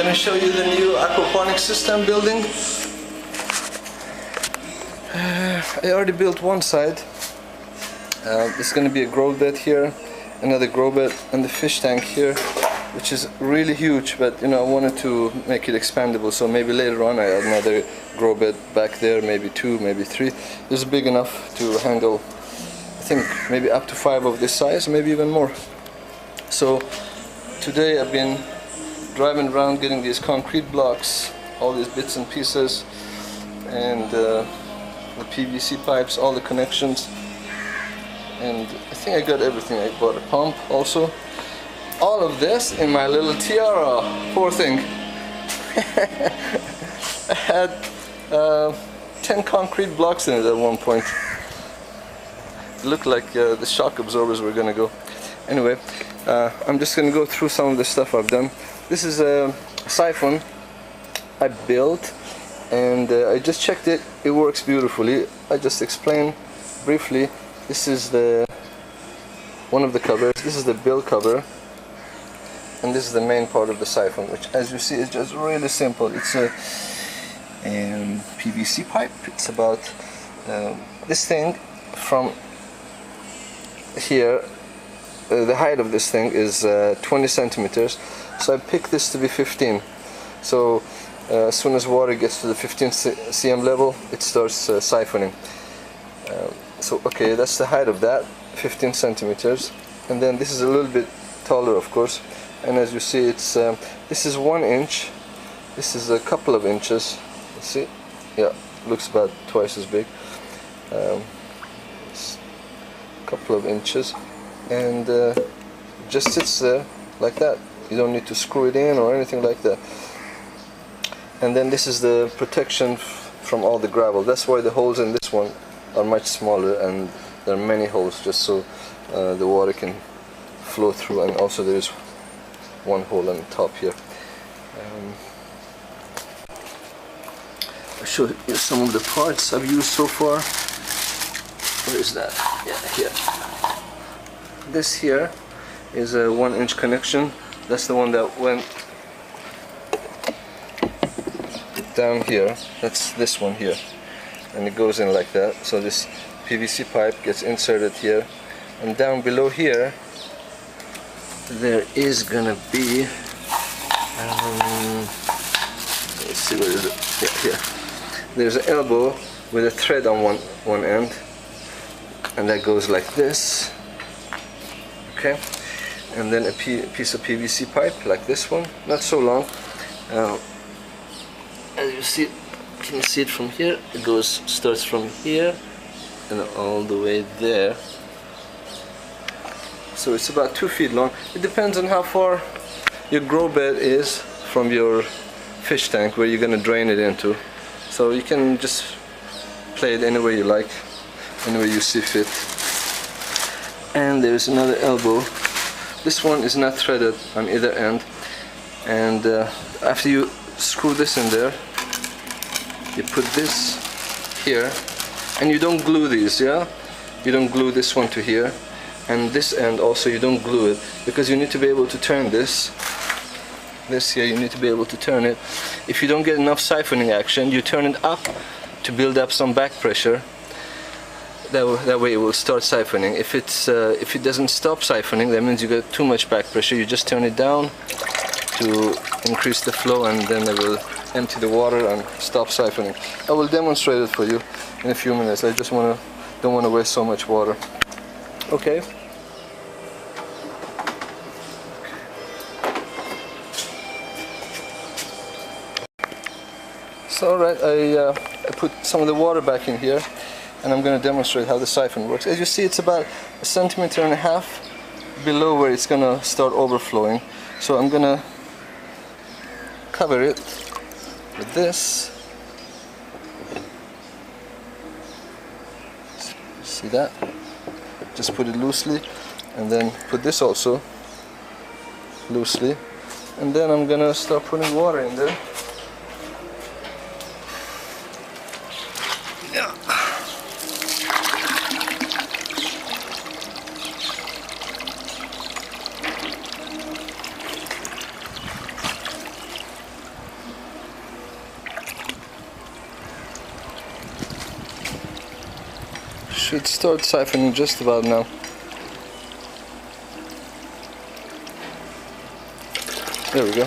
going to show you the new aquaponic system building. I already built one side. It's going to be a grow bed here, another grow bed, and the fish tank here, which is really huge, but you know, I wanted to make it expandable, so maybe later on I add another grow bed back there, maybe 2, maybe 3. This is big enough to handle, I think, maybe up to 5 of this size, maybe even more. So today I've been driving around getting these concrete blocks, all these bits and pieces, and the PVC pipes, all the connections, and I think I got everything. I bought a pump also. All of this in my little tiara. Poor thing. I had 10 concrete blocks in it at one point. It looked like the shock absorbers were gonna go. Anyway, I'm just gonna go through some of the stuff I've done. This is a siphon I built, and I just checked it. It works beautifully. I just explained briefly. This is one of the covers. This is the bill cover, and this is the main part of the siphon, which, as you see, is just really simple. It's a PVC pipe. It's about this thing from here. The height of this thing is 20 centimeters, so I picked this to be 15. So as soon as water gets to the 15 cm level, it starts siphoning. So okay, that's the height of that, 15 centimeters. And then this is a little bit taller, of course. And as you see, it's this is 1 inch. This is a couple of inches. Let's see, yeah, looks about twice as big. It's a couple of inches, and it just sits there like that. You don't need to screw it in or anything like that. And then this is the protection from all the gravel. That's why the holes in this one are much smaller, and there are many holes just so the water can flow through. And also there is one hole on the top here. I'll show you some of the parts I've used so far. Where is that? Yeah, here. This here is a 1 inch connection. That's the one that went down here. That's this one here, and it goes in like that. So this PVC pipe gets inserted here, and down below here there is gonna be let's see, what is it? Yeah, here. There's an elbow with a thread on one end, and that goes like this. Okay, and then a piece of PVC pipe like this one, not so long. As you see, can you see it from here? It starts from here and all the way there. So it's about 2 feet long. It depends on how far your grow bed is from your fish tank where you're gonna drain it into. So you can just play it any way you like, any way you see fit. And there's another elbow. This one is not threaded on either end, and after you screw this in there, you put this here, and you don't glue these, yeah? You don't glue this one to here, and this end also you don't glue it, because you need to be able to turn this here, you need to be able to turn it. If you don't get enough siphoning action, you turn it up to build up some back pressure. That way it will start siphoning. If it doesn't stop siphoning, that means you got too much back pressure. You just turn it down to increase the flow, and then it will empty the water and stop siphoning. I will demonstrate it for you in a few minutes. I just don't want to waste so much water. Okay. So alright, I put some of the water back in here, and I'm going to demonstrate how the siphon works. As you see, it's about 1.5 centimeters below where it's going to start overflowing. So I'm going to cover it with this. See that? Just put it loosely, and then put this also loosely, and then I'm going to start putting water in there. should start siphoning just about now. There we go.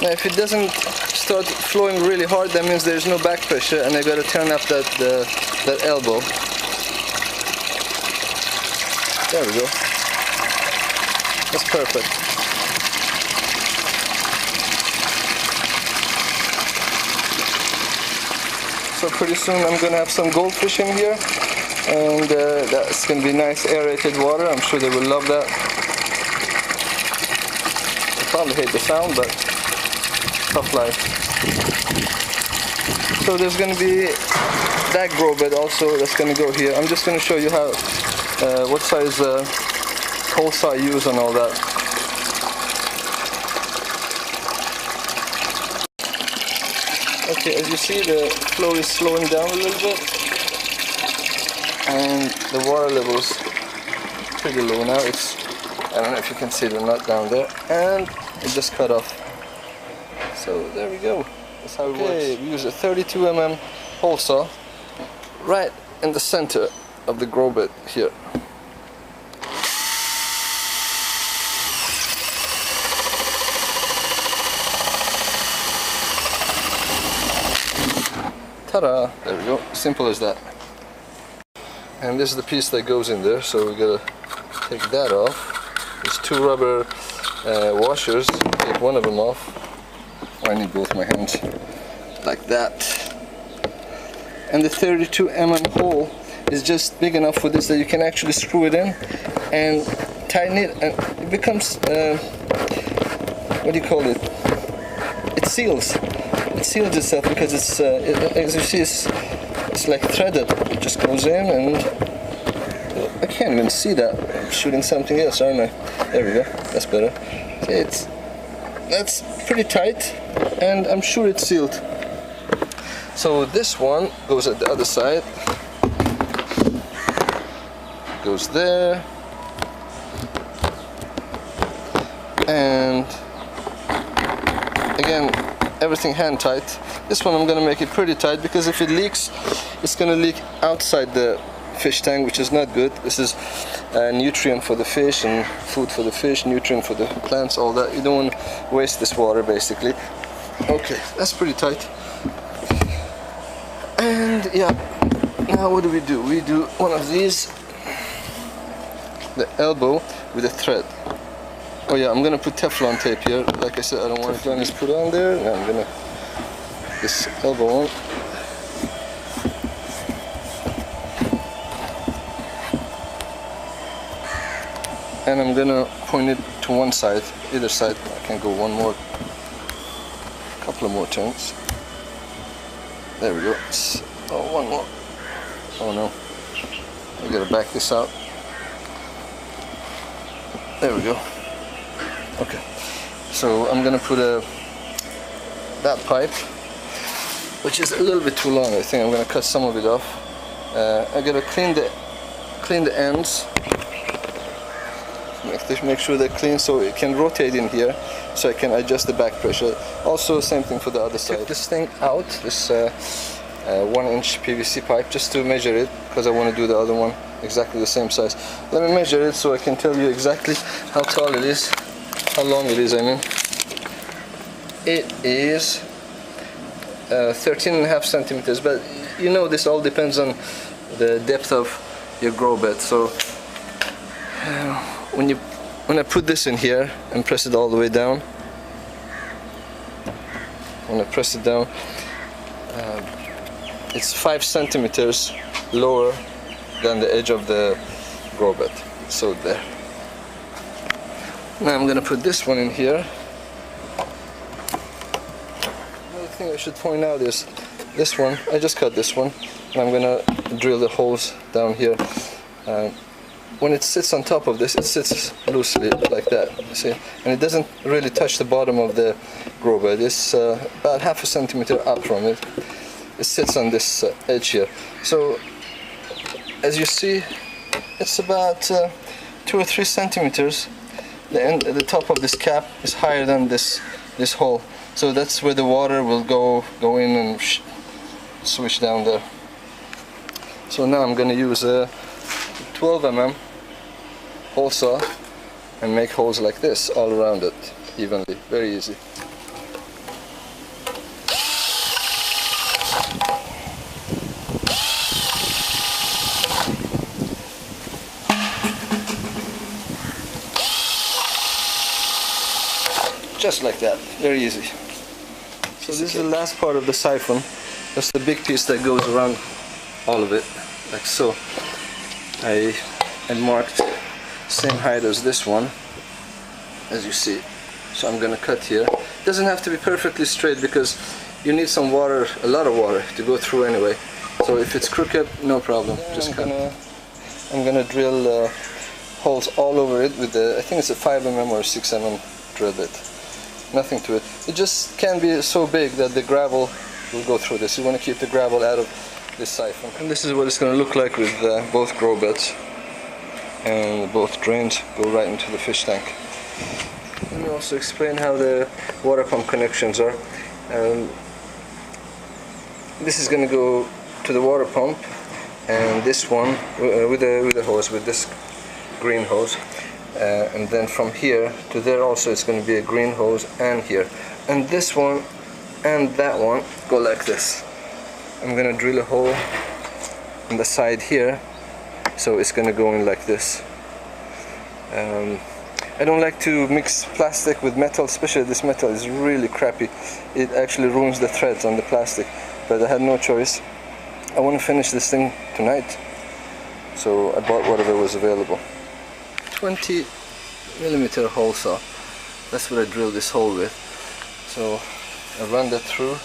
Now if it doesn't start flowing really hard, that means there's no back pressure, and I gotta turn up that elbow. There we go. That's perfect. So pretty soon I'm gonna have some goldfish in here, and that's gonna be nice aerated water. I'm sure they will love that. They probably hate the sound, but tough life. So there's gonna be that grow bed also that's gonna go here. I'm just gonna show you how what size holes I use and all that. Okay, as you see, the flow is slowing down a little bit, and the water level is pretty low now. It's, I don't know if you can see the nut down there, and it just cut off. So there we go. That's how it works. We use a 32 mm hole saw right in the center of the grow bed here. Ta-da! There we go. Simple as that. And this is the piece that goes in there, so we gotta take that off. There's two rubber washers. Take one of them off. I need both my hands. Like that. And the 32 mm hole is just big enough for this that you can actually screw it in and tighten it, and it becomes what do you call it? It seals. It seals itself because it's as you see, it's like threaded. It just goes in, and I can't even see that. I'm shooting something else, aren't I? There we go. That's better. Okay, that's pretty tight, and I'm sure it's sealed. So this one goes at the other side. Goes there, and again, everything hand tight. This one I'm gonna make it pretty tight, because if it leaks, it's gonna leak outside the fish tank, which is not good. This is a nutrient for the fish and food for the fish, nutrient for the plants, all that. You don't want to waste this water, basically. Okay, that's pretty tight. And yeah, now what do? We do one of these, the elbow with a thread. Oh yeah, I'm gonna put Teflon tape here. Like I said, I don't want Teflon is put on there. Now I'm gonna this elbow on. And I'm gonna point it to one side, either side. I can go couple of more turns. There we go. Oh, one more. Oh no. I gotta back this out. There we go. Okay. So I'm gonna put that pipe, which is a little bit too long. I think I'm gonna cut some of it off. I gotta clean the ends. Make sure they're clean so it can rotate in here, so I can adjust the back pressure. Also, same thing for the other side. Take this thing out, this 1-inch PVC pipe, just to measure it, because I want to do the other one exactly the same size. Let me measure it so I can tell you exactly how tall it is, how long it is, I mean. It is 13.5 centimeters, but you know this all depends on the depth of your grow bed. So when I put this in here and press it all the way down, when I press it down, it's 5 centimeters lower than the edge of the grow bed. So there. Now I'm gonna put this one in here. Another thing I should point out is this one. I just cut this one, and I'm gonna drill the holes down here. When it sits on top of this, it sits loosely like that, you see, and it doesn't really touch the bottom of the grow bed. It's about 0.5 centimeter up from it. It sits on this edge here. So as you see, it's about 2 or 3 centimeters. The top of this cap is higher than this hole. So that's where the water will go in and swish down there. So now I'm going to use a 12 mm hole saw and make holes like this all around it evenly. Very easy. Just like that, very easy. So this is the last part of the siphon. That's the big piece that goes around all of it, like so. I marked same height as this one, as you see. So I'm gonna cut here. It doesn't have to be perfectly straight because you need some water, a lot of water, to go through anyway. So if it's crooked, no problem. Just cut. I'm gonna drill holes all over it with the, I think it's a 5 mm or 6 mm drill bit. Nothing to it. It just can't be so big that the gravel will go through this. You want to keep the gravel out of this siphon. And this is what it's going to look like with both grow beds. And both drains go right into the fish tank. Let me also explain how the water pump connections are. This is going to go to the water pump, and this one with the hose, with this green hose. And then from here to there also it's going to be a green hose, and here. And this one and that one go like this. I'm going to drill a hole on the side here, so it's going to go in like this. I don't like to mix plastic with metal, especially this metal is really crappy. It actually ruins the threads on the plastic, but I had no choice. I want to finish this thing tonight, so I bought whatever was available. 20mm hole saw. That's what I drilled this hole with. So I run that through,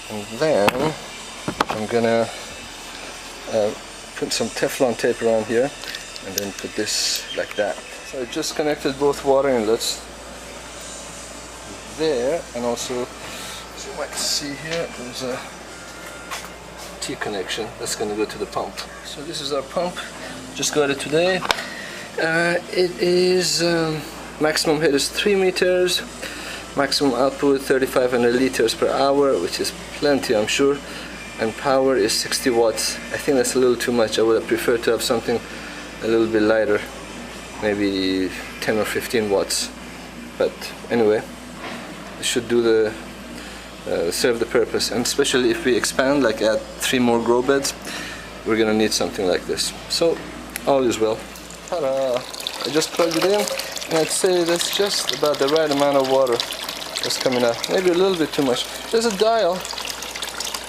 and then I'm gonna put some Teflon tape around here, and then put this like that. So I just connected both water inlets there, and also, as you might see here, there's a T connection that's gonna go to the pump. So this is our pump. Just got it today. It is maximum head is 3 meters, maximum output 3,500 liters per hour, which is plenty, I'm sure, and power is 60 watts. I think that's a little too much. I would have preferred to have something a little bit lighter, maybe 10 or 15 watts, but anyway, it should do the serve the purpose, and especially if we expand, like add 3 more grow beds, we're gonna need something like this. So all is well. Ta-da! I just plugged it in, and I'd say that's just about the right amount of water that's coming out. Maybe a little bit too much. There's a dial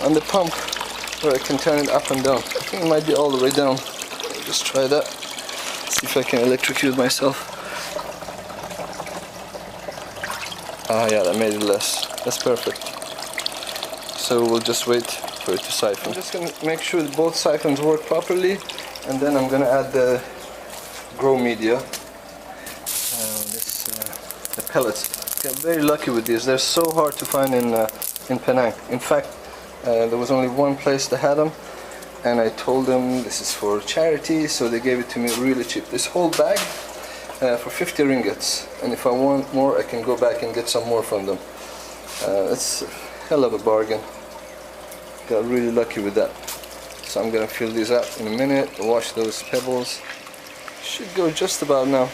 on the pump where I can turn it up and down. I think it might be all the way down. I'll just try that. See if I can electrocute myself. Ah, yeah, that made it less. That's perfect. So we'll just wait for it to siphon. I'm just gonna make sure that both siphons work properly, and then I'm gonna add the grow media. The pellets. Got very lucky with these. They're so hard to find in Penang. In fact, there was only one place that had them, and I told them this is for charity, so they gave it to me really cheap. This whole bag for 50 ringgits, and if I want more, I can go back and get some more from them. It's a hell of a bargain. Got really lucky with that. So I'm gonna fill these up in a minute, wash those pebbles. Should go just about now.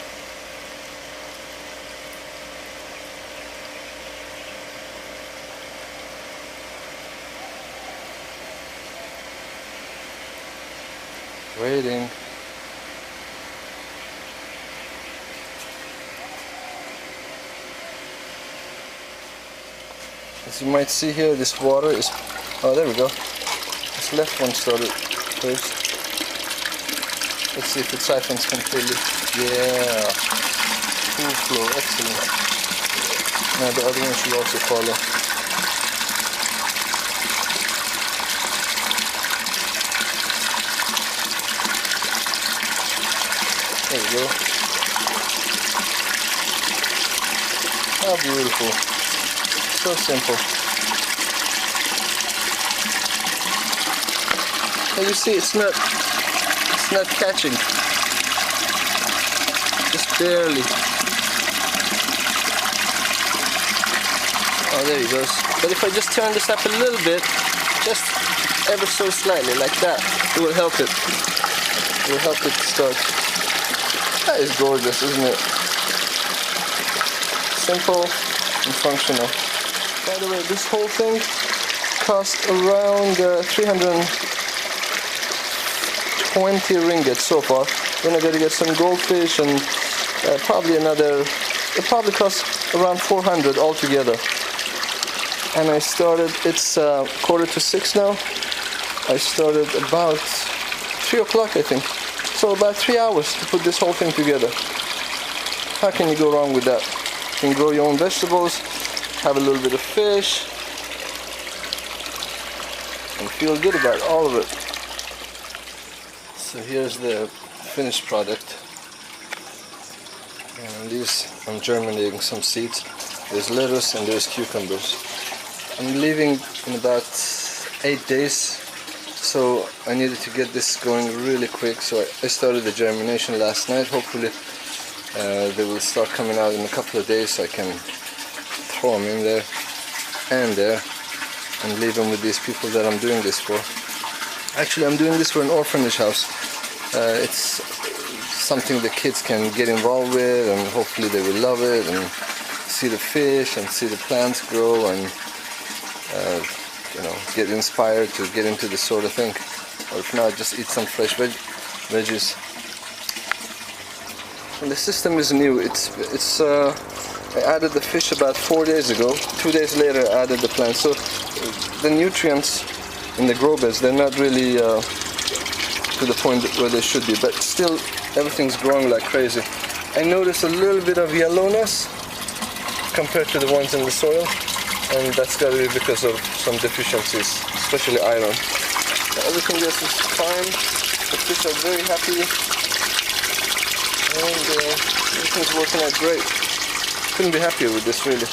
Waiting. As you might see here, this water is, oh, there we go. This left one started first. Let's see if it siphons completely. Yeah, full flow, excellent. Now the other one should also follow. There we go. How beautiful. So simple. As you see, it's not catching. Just barely. Oh, there he goes. But if I just turn this up a little bit, just ever so slightly, like that. It will help it. It will help it start. That is gorgeous, isn't it? Simple and functional. By the way, this whole thing cost around 320 ringgit so far. Then I gotta get some goldfish and probably another. It probably cost around 400 altogether. And I started. It's 5:45 now. I started about 3 o'clock, I think. So about 3 hours to put this whole thing together. How can you go wrong with that? You can grow your own vegetables, have a little bit of fish, and feel good about all of it. So here's the finished product. And these, I'm germinating some seeds. There's lettuce and there's cucumbers. I'm leaving in about 8 days. So I needed to get this going really quick, so I started the germination last night. Hopefully they will start coming out in a couple of days, so I can throw them in there and there and leave them with these people that I'm doing this for. Actually, I'm doing this for an orphanage house. It's something the kids can get involved with, and hopefully they will love it and see the fish and see the plants grow and you know, get inspired to get into this sort of thing. Or if not, just eat some fresh veggies. And the system is new. I added the fish about 4 days ago. 2 days later I added the plants. So the nutrients in the grow beds, they're not really to the point where they should be, but still everything's growing like crazy. I noticed a little bit of yellowness compared to the ones in the soil, and that's got to be because of some deficiencies, especially iron. Everything else is fine. The fish are very happy, and everything's working out great. Couldn't be happier with this, really.